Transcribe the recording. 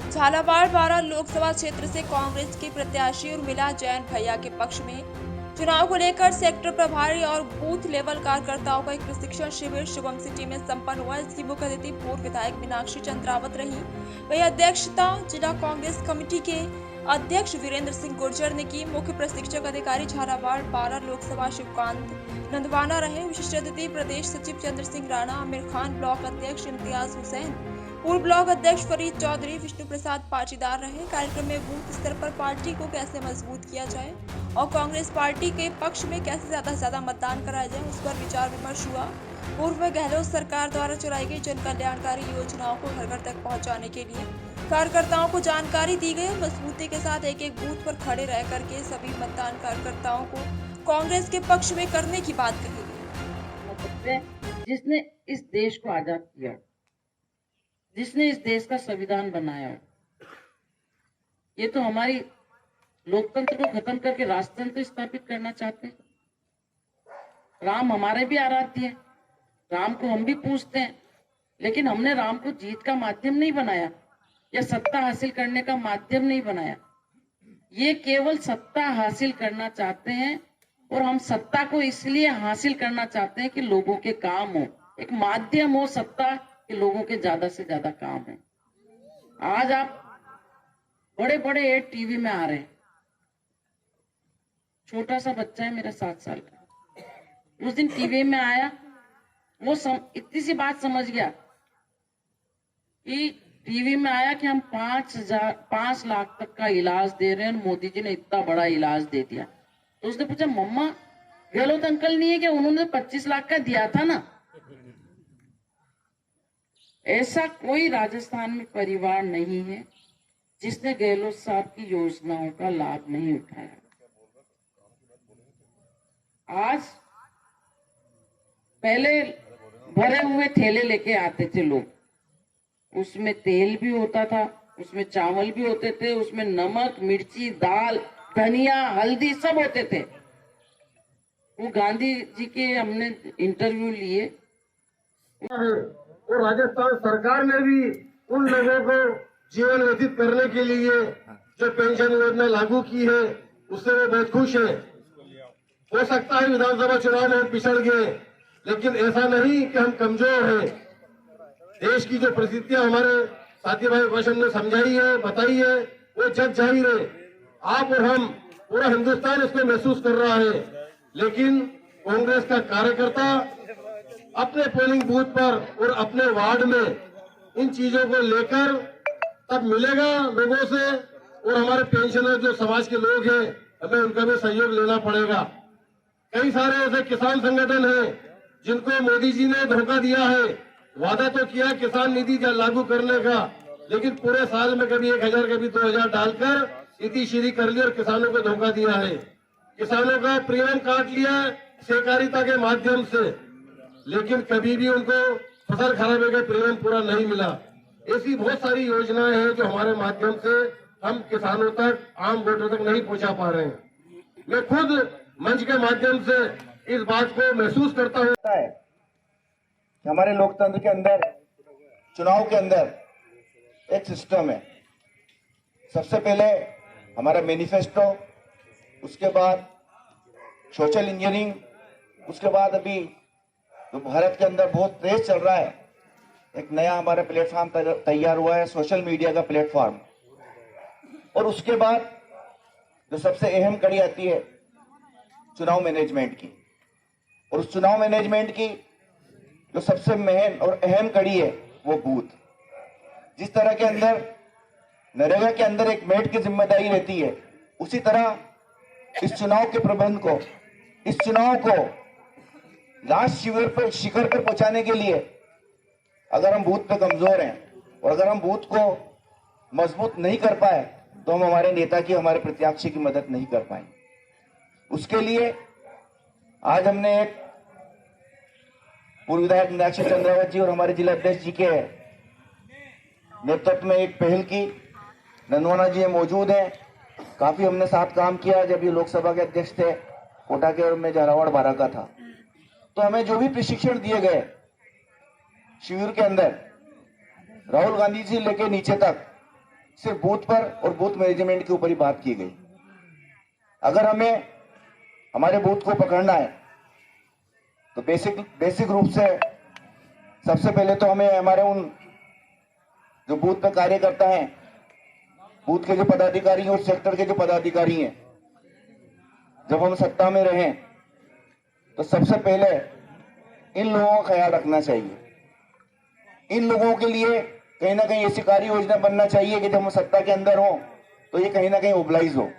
झालावाड़ बारां लोकसभा क्षेत्र से कांग्रेस के प्रत्याशी उर्मिला जैन भैया के पक्ष में चुनाव को लेकर सेक्टर प्रभारी और बूथ लेवल कार्यकर्ताओं का एक प्रशिक्षण शिविर शुभम सिटी में संपन्न हुआ। इसकी मुख्य अतिथि पूर्व विधायक मीनाक्षी चंद्रावत रही। वही अध्यक्षता जिला कांग्रेस कमेटी के अध्यक्ष वीरेंद्र सिंह गुर्जर ने की। मुख्य प्रशिक्षक अधिकारी झालावाड़ बारां लोकसभा शिवकांत नंदवाना रहे। विशिष्ट अतिथि प्रदेश सचिव चंद्र सिंह राणा, आमिर खान, ब्लॉक अध्यक्ष इम्तियाज हुसैन, पूर्व ब्लॉक अध्यक्ष फरीद चौधरी, विष्णु प्रसाद पाटीदार रहे। कार्यक्रम में बूथ स्तर पर पार्टी को कैसे मजबूत किया जाए और कांग्रेस पार्टी के पक्ष में कैसे ज्यादा से ज्यादा मतदान कराया जाए, उस पर विचार विमर्श हुआ। पूर्व में गहलोत सरकार द्वारा चलाई गई जन कल्याणकारी योजनाओं को घर घर तक पहुंचाने के लिए कार्यकर्ताओं को जानकारी दी गई। मजबूती के साथ एक एक बूथ पर खड़े रह करके सभी मतदान कार्यकर्ताओं को कांग्रेस के पक्ष में करने की बात कही गई। जिसने इस देश को आजाद किया, जिसने इस देश का संविधान बनाया, ये तो हमारी लोकतंत्र को खत्म करके राजतंत्र स्थापित करना चाहते हैं। राम हमारे भी आराध्य है, राम को हम भी पूजते हैं, लेकिन हमने राम को जीत का माध्यम नहीं बनाया या सत्ता हासिल करने का माध्यम नहीं बनाया। ये केवल सत्ता हासिल करना चाहते हैं और हम सत्ता को इसलिए हासिल करना चाहते हैं कि लोगों के काम हो, एक माध्यम हो सत्ता कि लोगों के ज्यादा से ज्यादा काम है। आज आप बड़े बड़े एड टीवी में आ रहे हैं। छोटा सा बच्चा है मेरा 7 साल का, उस दिन टीवी में आया, वो इतनी सी बात समझ गया कि टीवी में आया कि हम 5 लाख तक का इलाज दे रहे हैं, मोदी जी ने इतना बड़ा इलाज दे दिया। तो उसने पूछा, मम्मा गहलोत अंकल नहीं है क्या, उन्होंने 25 लाख का दिया था ना। ऐसा कोई राजस्थान में परिवार नहीं है जिसने गहलोत साहब की योजनाओं का लाभ नहीं उठाया। आज पहले भरे हुए थैले लेके आते थे लोग, उसमें तेल भी होता था, उसमें चावल भी होते थे, उसमें नमक, मिर्ची, दाल, धनिया, हल्दी सब होते थे। वो गांधी जी के हमने इंटरव्यू लिए और राजस्थान सरकार ने भी उन लोगों को जीवन व्यतीत करने के लिए जो पेंशन योजना लागू की है उससे वो बहुत खुश है। हो सकता है विधानसभा चुनाव में हम पिछड़ गए, लेकिन ऐसा नहीं कि हम कमजोर हैं। देश की जो परिस्थितियां हमारे साथी भाई वैश्व ने समझाई है, बताई है, वो जग जाहिर है। आप और हम, पूरा हिंदुस्तान इसको महसूस कर रहा है। लेकिन कांग्रेस का कार्यकर्ता अपने पोलिंग बूथ पर और अपने वार्ड में इन चीजों को लेकर तब मिलेगा लोगों से, और हमारे पेंशनर जो समाज के लोग हैं हमें उनका भी सहयोग लेना पड़ेगा। कई सारे ऐसे किसान संगठन हैं जिनको मोदी जी ने धोखा दिया है। वादा तो किया किसान निधि लागू करने का, लेकिन पूरे साल में कभी 1000 कभी 2000 डालकर इतिश्री कर लिया और किसानों को धोखा दिया है। किसानों का प्रीमियम काट लिया सहकारिता के माध्यम से, लेकिन कभी भी उनको फसल खराब हो गई प्रीमियम पूरा नहीं मिला। ऐसी बहुत सारी योजनाएं हैं जो हमारे माध्यम से हम किसानों तक, आम वोटर तक नहीं पहुंचा पा रहे हैं। मैं खुद मंच के माध्यम से इस बात को महसूस करता हूं कि हमारे लोकतंत्र के अंदर, चुनाव के अंदर एक सिस्टम है। सबसे पहले हमारा मैनिफेस्टो, उसके बाद सोशल इंजीनियरिंग, उसके बाद अभी तो भारत के अंदर बहुत तेज चल रहा है, एक नया हमारा प्लेटफॉर्म तैयार हुआ है, सोशल मीडिया का प्लेटफॉर्म। और उसके बाद जो सबसे अहम कड़ी आती है चुनाव मैनेजमेंट की, और उस चुनाव मैनेजमेंट की जो सबसे मेन और अहम कड़ी है वो बूथ। जिस तरह के अंदर नरेगा के अंदर एक मेट की जिम्मेदारी रहती है, उसी तरह इस चुनाव के प्रबंध को, इस चुनाव को लास्ट शिखर पर पहुंचाने के लिए अगर हम बूथ पे कमजोर हैं और अगर हम बूथ को मजबूत नहीं कर पाए तो हम हमारे नेता की, हमारे प्रत्याशी की मदद नहीं कर पाए। उसके लिए आज हमने एक पूर्व विधायक मीनाक्षी चंद्रावत जी और हमारे जिला अध्यक्ष जी के नेतृत्व में एक पहल की। नंदवाना जी मौजूद हैं, काफी हमने साथ काम किया जब ये लोकसभा के अध्यक्ष थे, कोटा के, और मैं झालावाड़ बारां का था। तो हमें जो भी प्रशिक्षण दिए गए शिविर के अंदर, राहुल गांधी जी लेके नीचे तक सिर्फ बूथ पर और बूथ मैनेजमेंट के ऊपर ही बात की गई। अगर हमें हमारे बूथ को पकड़ना है तो बेसिक रूप से सबसे पहले तो हमें हमारे उन जो बूथ पे कार्यकर्ता हैं, बूथ के जो पदाधिकारी हैं और सेक्टर के जो पदाधिकारी हैं, जब हम सत्ता में रहें तो सबसे पहले इन लोगों का ख्याल रखना चाहिए। इन लोगों के लिए कहीं ना कहीं ऐसी कार्य योजना बनना चाहिए कि जब हम सत्ता के अंदर हो तो ये कहीं ना कहीं मोबिलाइज हो।